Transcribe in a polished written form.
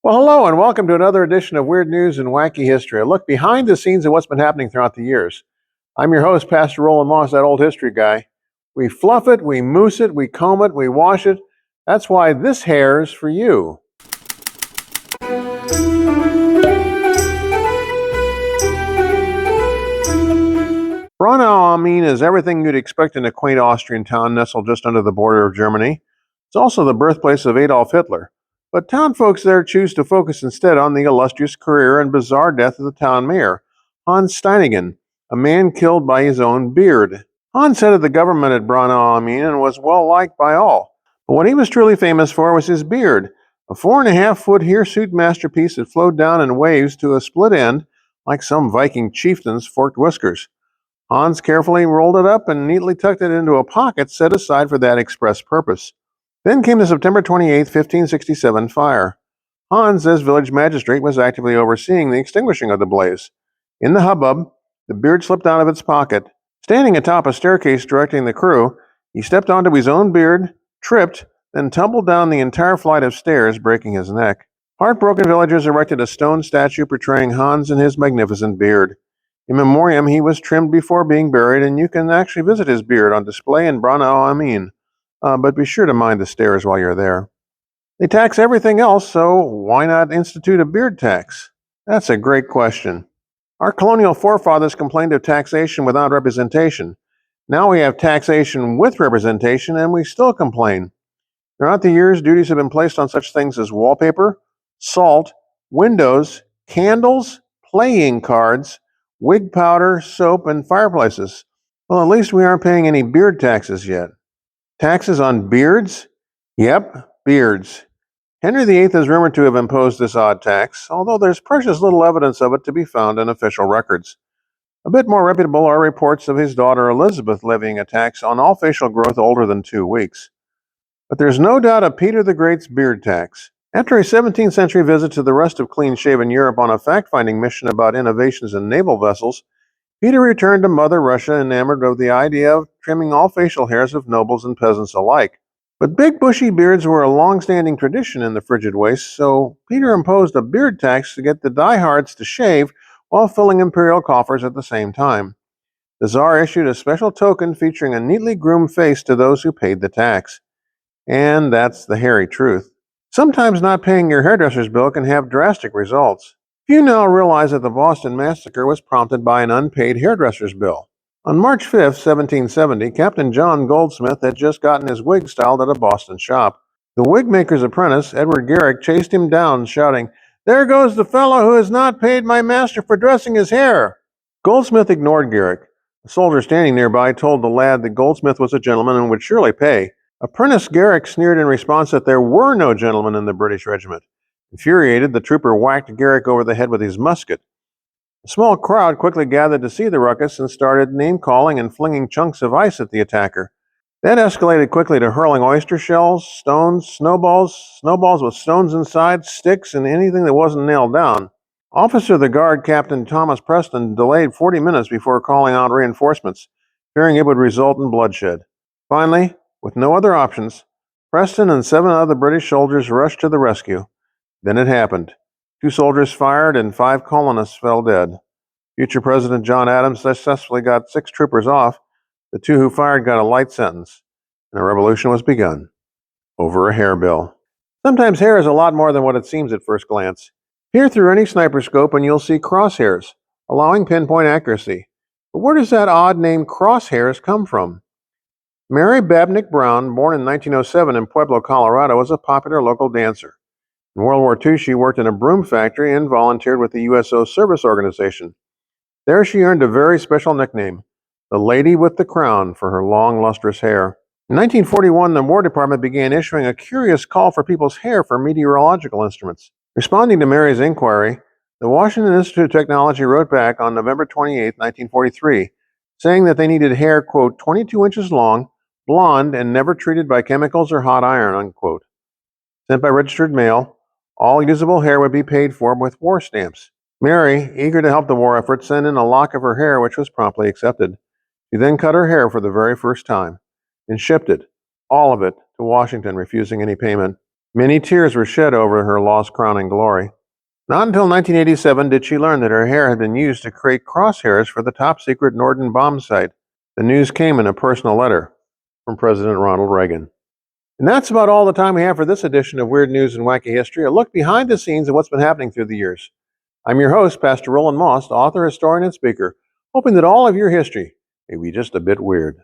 Well, hello, and welcome to another edition of Weird News and Wacky History, a look behind the scenes of what's been happening throughout the years. I'm your host, Pastor Roland Moss, that old history guy. We fluff it, we mousse it, we comb it, we wash it. That's why this hair's for you. Braunau am Main is everything you'd expect in a quaint Austrian town nestled just under the border of Germany. It's also the birthplace of Adolf Hitler. But town folks there choose to focus instead on the illustrious career and bizarre death of the town mayor, Hans Steinigen, a man killed by his own beard. Hans headed the government at Braunau am Main and was well liked by all. But what he was truly famous for was his beard, a 4.5-foot hirsute masterpiece that flowed down in waves to a split end like some Viking chieftain's forked whiskers. Hans carefully rolled it up and neatly tucked it into a pocket set aside for that express purpose. Then came the September 28, 1567 fire. Hans, as village magistrate, was actively overseeing the extinguishing of the blaze. In the hubbub, the beard slipped out of its pocket. Standing atop a staircase directing the crew, he stepped onto his own beard, tripped, then tumbled down the entire flight of stairs, breaking his neck. Heartbroken villagers erected a stone statue portraying Hans and his magnificent beard. In memoriam, he was trimmed before being buried, and you can actually visit his beard on display in Braunau am Main. But be sure to mind the stairs while you're there. They tax everything else, so why not institute a beard tax? That's a great question. Our colonial forefathers complained of taxation without representation. Now we have taxation with representation, and we still complain. Throughout the years, duties have been placed on such things as wallpaper, salt, windows, candles, playing cards, wig powder, soap, and fireplaces. Well, at least we aren't paying any beard taxes yet. Taxes on beards? Yep, beards. Henry VIII is rumored to have imposed this odd tax, although there's precious little evidence of it to be found in official records. A bit more reputable are reports of his daughter Elizabeth levying a tax on all facial growth older than 2 weeks. But there's no doubt of Peter the Great's beard tax. After a 17th century visit to the rest of clean-shaven Europe on a fact-finding mission about innovations in naval vessels, Peter returned to Mother Russia enamored of the idea of trimming all facial hairs of nobles and peasants alike. But big bushy beards were a long-standing tradition in the frigid West, so Peter imposed a beard tax to get the diehards to shave while filling imperial coffers at the same time. The Tsar issued a special token featuring a neatly groomed face to those who paid the tax. And that's the hairy truth. Sometimes not paying your hairdresser's bill can have drastic results. Few now realize that the Boston Massacre was prompted by an unpaid hairdresser's bill. On March 5, 1770, Captain John Goldsmith had just gotten his wig styled at a Boston shop. The wig maker's apprentice, Edward Garrick, chased him down, shouting, "There goes the fellow who has not paid my master for dressing his hair!" Goldsmith ignored Garrick. A soldier standing nearby told the lad that Goldsmith was a gentleman and would surely pay. Apprentice Garrick sneered in response that there were no gentlemen in the British regiment. Infuriated, the trooper whacked Garrick over the head with his musket. A small crowd quickly gathered to see the ruckus and started name-calling and flinging chunks of ice at the attacker. That escalated quickly to hurling oyster shells, stones, snowballs with stones inside, sticks, and anything that wasn't nailed down. Officer of the Guard, Captain Thomas Preston, delayed 40 minutes before calling out reinforcements, fearing it would result in bloodshed. Finally, with no other options, Preston and 7 other British soldiers rushed to the rescue. Then it happened. 2 soldiers fired and 5 colonists fell dead. Future President John Adams successfully got 6 troopers off. The 2 who fired got a light sentence, and a revolution was begun over a hair bill. Sometimes hair is a lot more than what it seems at first glance. Peer through any sniper scope and you'll see crosshairs, allowing pinpoint accuracy. But where does that odd name crosshairs come from? Mary Babnick Brown, born in 1907 in Pueblo, Colorado, was a popular local dancer. In World War II, she worked in a broom factory and volunteered with the USO Service Organization. There she earned a very special nickname, the Lady with the Crown, for her long, lustrous hair. In 1941, the War Department began issuing a curious call for people's hair for meteorological instruments. Responding to Mary's inquiry, the Washington Institute of Technology wrote back on November 28, 1943, saying that they needed hair, quote, 22 inches long, blonde, and never treated by chemicals or hot iron, unquote. Sent by registered mail, all usable hair would be paid for with war stamps. Mary, eager to help the war effort, sent in a lock of her hair, which was promptly accepted. She then cut her hair for the very first time and shipped it, all of it, to Washington, refusing any payment. Many tears were shed over her lost crown and glory. Not until 1987 did she learn that her hair had been used to create crosshairs for the top-secret Norden bomb site. The news came in a personal letter from President Ronald Reagan. And that's about all the time we have for this edition of Weird News and Wacky History, a look behind the scenes of what's been happening through the years. I'm your host, Pastor Roland Moss, author, historian, and speaker, hoping that all of your history may be just a bit weird.